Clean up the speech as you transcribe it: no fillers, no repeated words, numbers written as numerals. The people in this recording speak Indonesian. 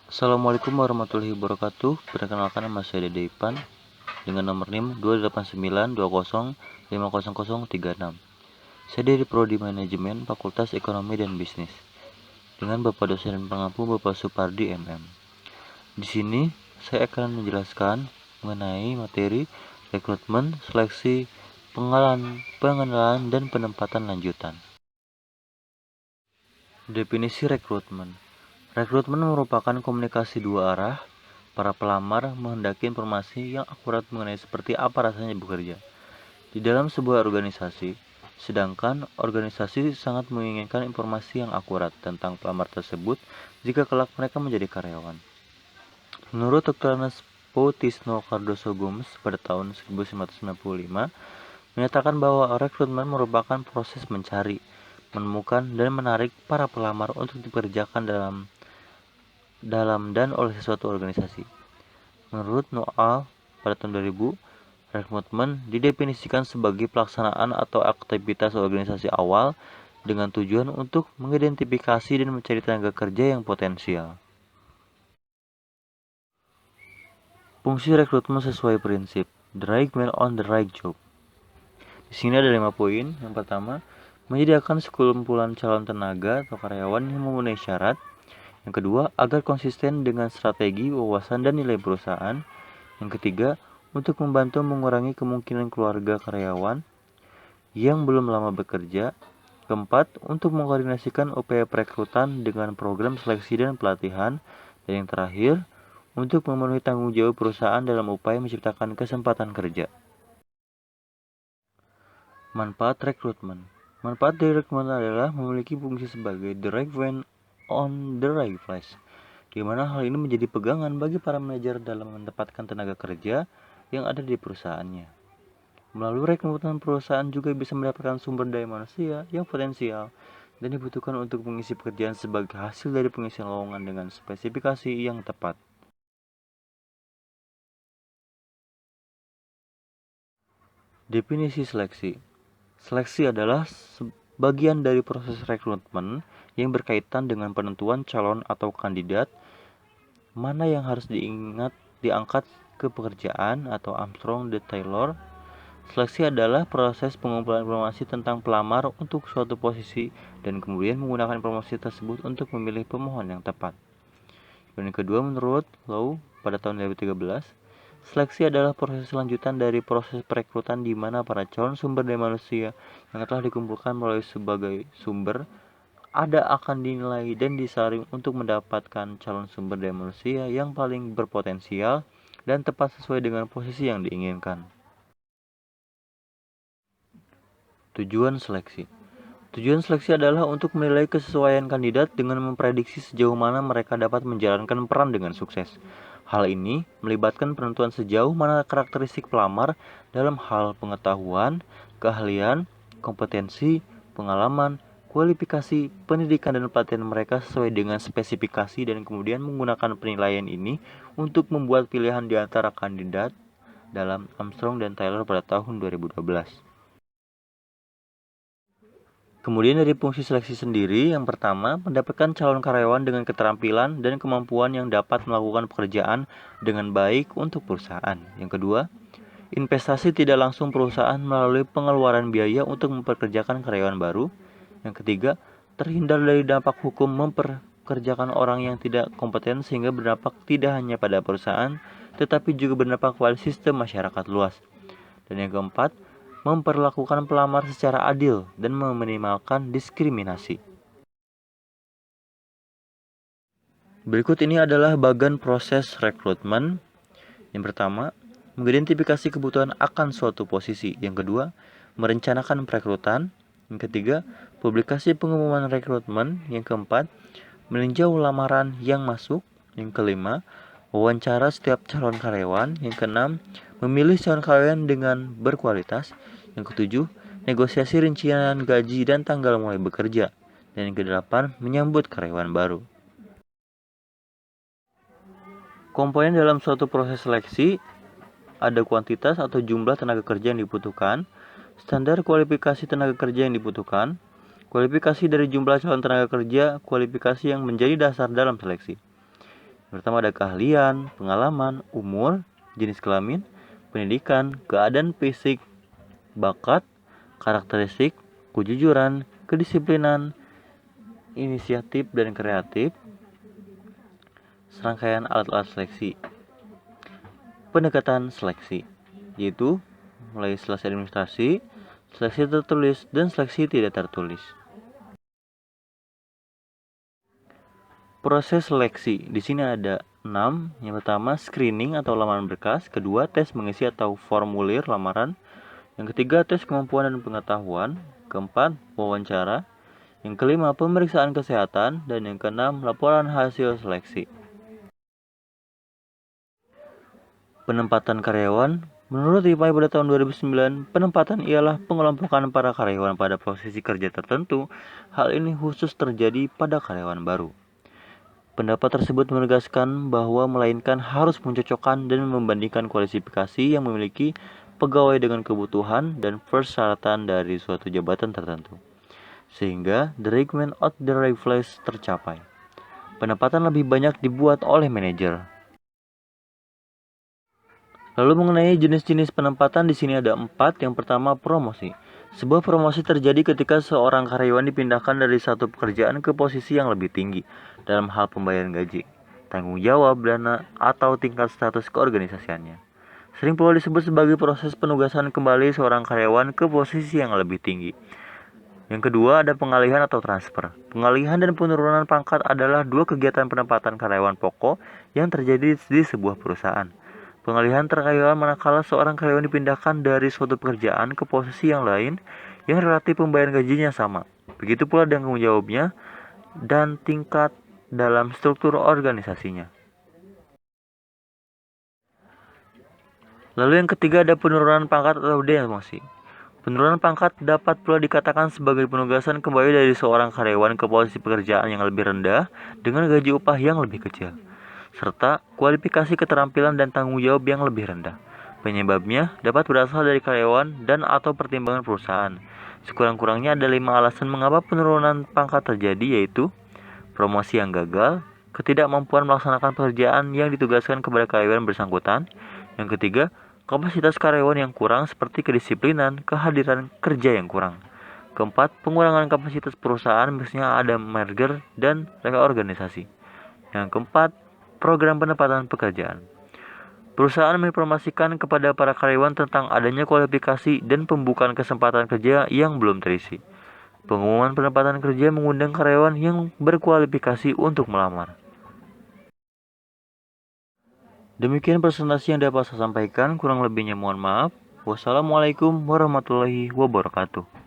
Assalamualaikum warahmatullahi wabarakatuh. Perkenalkan, nama saya Dede Ipan dengan nomor NIM 28920500036. Saya dari Prodi Manajemen Fakultas Ekonomi dan Bisnis dengan Bapak dosen dan pengampu Bapak Supardi MM. Di sini saya akan menjelaskan mengenai materi rekrutmen, seleksi, pengenalan dan penempatan lanjutan. Definisi rekrutmen. Rekrutmen merupakan komunikasi dua arah. Para pelamar menghendaki informasi yang akurat mengenai seperti apa rasanya bekerja di dalam sebuah organisasi, sedangkan organisasi sangat menginginkan informasi yang akurat tentang pelamar tersebut jika kelak mereka menjadi karyawan. Menurut Dr. Anespo Tisno Cardoso Gomes pada tahun 1995, menyatakan bahwa rekrutmen merupakan proses mencari, menemukan, dan menarik para pelamar untuk dipekerjakan dalam dan oleh suatu organisasi. Menurut Noah pada tahun 2000, rekrutmen didefinisikan sebagai pelaksanaan atau aktivitas organisasi awal dengan tujuan untuk mengidentifikasi dan mencari tenaga kerja yang potensial. Fungsi rekrutmen sesuai prinsip the right man on the right job. Di sini ada 5 poin. Yang pertama, menyediakan sekumpulan calon tenaga atau karyawan yang memenuhi syarat. Yang kedua, agar konsisten dengan strategi, wawasan, dan nilai perusahaan. Yang ketiga, untuk membantu mengurangi kemungkinan keluarga karyawan yang belum lama bekerja. Keempat, untuk mengkoordinasikan upaya perekrutan dengan program seleksi dan pelatihan. Dan yang terakhir, untuk memenuhi tanggung jawab perusahaan dalam upaya menciptakan kesempatan kerja. Manfaat rekrutmen. Manfaat dari rekrutmen adalah memiliki fungsi sebagai the right man on the right place, di mana hal ini menjadi pegangan bagi para manajer dalam menempatkan tenaga kerja yang ada di perusahaannya. Melalui rekrutmen, perusahaan juga bisa mendapatkan sumber daya manusia yang potensial dan dibutuhkan untuk mengisi pekerjaan sebagai hasil dari pengisian lowongan dengan spesifikasi yang tepat. Definisi seleksi. Seleksi adalah bagian dari proses rekrutmen yang berkaitan dengan penentuan calon atau kandidat mana yang harus diangkat ke pekerjaan atau Armstrong the Taylor. Seleksi adalah proses pengumpulan informasi tentang pelamar untuk suatu posisi dan kemudian menggunakan informasi tersebut untuk memilih pemohon yang tepat. Yang kedua, menurut Low pada tahun 2013, seleksi adalah proses lanjutan dari proses perekrutan di mana para calon sumber daya manusia yang telah dikumpulkan melalui sebagai sumber akan dinilai dan disaring untuk mendapatkan calon sumber daya manusia yang paling berpotensial dan tepat sesuai dengan posisi yang diinginkan. Tujuan seleksi. Tujuan seleksi adalah untuk menilai kesesuaian kandidat dengan memprediksi sejauh mana mereka dapat menjalankan peran dengan sukses. Hal ini melibatkan penentuan sejauh mana karakteristik pelamar dalam hal pengetahuan, keahlian, kompetensi, pengalaman, kualifikasi, pendidikan, dan pelatihan mereka sesuai dengan spesifikasi dan kemudian menggunakan penilaian ini untuk membuat pilihan di antara kandidat dalam Armstrong dan Taylor pada tahun 2012. Kemudian dari fungsi seleksi sendiri, yang pertama, mendapatkan calon karyawan dengan keterampilan dan kemampuan yang dapat melakukan pekerjaan dengan baik untuk perusahaan. Yang kedua, investasi tidak langsung perusahaan melalui pengeluaran biaya untuk mempekerjakan karyawan baru. Yang ketiga, terhindar dari dampak hukum mempekerjakan orang yang tidak kompeten sehingga berdampak tidak hanya pada perusahaan, tetapi juga berdampak pada sistem masyarakat luas. Dan yang keempat, memperlakukan pelamar secara adil dan meminimalkan diskriminasi. Berikut ini adalah bagian proses rekrutmen. Yang pertama, mengidentifikasi kebutuhan akan suatu posisi. Yang kedua, merencanakan perekrutan. Yang ketiga, publikasi pengumuman rekrutmen. Yang keempat, meninjau lamaran yang masuk. Yang kelima, wawancara setiap calon karyawan. Yang keenam, memilih calon karyawan dengan berkualitas. Yang ketujuh, negosiasi rincian gaji dan tanggal mulai bekerja. Dan yang kedelapan, menyambut karyawan baru. Komponen dalam suatu proses seleksi ada kuantitas atau jumlah tenaga kerja yang dibutuhkan, standar kualifikasi tenaga kerja yang dibutuhkan, kualifikasi dari jumlah calon tenaga kerja, kualifikasi yang menjadi dasar dalam seleksi. Pertama ada keahlian, pengalaman, umur, jenis kelamin, pendidikan, keadaan fisik, bakat, karakteristik, kejujuran, kedisiplinan, inisiatif dan kreatif, serangkaian alat-alat seleksi. Pendekatan seleksi, yaitu mulai seleksi administrasi, seleksi tertulis, dan seleksi tidak tertulis. Proses seleksi, di sini ada 6. Yang pertama, screening atau lamaran berkas. Kedua, tes mengisi atau formulir lamaran. Yang ketiga, tes kemampuan dan pengetahuan. Keempat, wawancara. Yang kelima, pemeriksaan kesehatan. Dan yang keenam, laporan hasil seleksi. Penempatan karyawan. Menurut IPAI pada tahun 2009, penempatan ialah pengelompokan para karyawan pada posisi kerja tertentu. Hal ini khusus terjadi pada karyawan baru. Pendapat tersebut menegaskan bahwa melainkan harus mencocokkan dan membandingkan kualifikasi yang memiliki pegawai dengan kebutuhan dan persyaratan dari suatu jabatan tertentu, sehingga the requirement of the right place tercapai. Penempatan lebih banyak dibuat oleh manajer. Lalu mengenai jenis-jenis penempatan di sini ada 4. Yang pertama, promosi. Sebuah promosi terjadi ketika seorang karyawan dipindahkan dari satu pekerjaan ke posisi yang lebih tinggi dalam hal pembayaran gaji, tanggung jawab, dana, atau tingkat status keorganisasiannya. Sering pula disebut sebagai proses penugasan kembali seorang karyawan ke posisi yang lebih tinggi. Yang kedua ada pengalihan atau transfer. Pengalihan dan penurunan pangkat adalah dua kegiatan penempatan karyawan pokok yang terjadi di sebuah perusahaan. Pengalihan karyawan manakala seorang karyawan dipindahkan dari suatu pekerjaan ke posisi yang lain yang relatif pembayaran gajinya sama. Begitu pula dengan tanggung jawabnya dan tingkat dalam struktur organisasinya. Lalu yang ketiga ada penurunan pangkat atau demosi. Penurunan pangkat dapat pula dikatakan sebagai penugasan kembali dari seorang karyawan ke posisi pekerjaan yang lebih rendah dengan gaji upah yang lebih kecil, serta kualifikasi keterampilan dan tanggung jawab yang lebih rendah. Penyebabnya dapat berasal dari karyawan dan atau pertimbangan perusahaan. Sekurang-kurangnya ada 5 alasan mengapa penurunan pangkat terjadi, yaitu promosi yang gagal, ketidakmampuan melaksanakan pekerjaan yang ditugaskan kepada karyawan bersangkutan. Yang ketiga, kapasitas karyawan yang kurang seperti kedisiplinan, kehadiran kerja yang kurang. Keempat, pengurangan kapasitas perusahaan, misalnya ada merger dan reorganisasi. Yang keempat, program penempatan pekerjaan. Perusahaan menginformasikan kepada para karyawan tentang adanya kualifikasi dan pembukaan kesempatan kerja yang belum terisi. Pengumuman penempatan kerja mengundang karyawan yang berkualifikasi untuk melamar. Demikian presentasi yang dapat saya sampaikan, kurang lebihnya mohon maaf. Wassalamualaikum warahmatullahi wabarakatuh.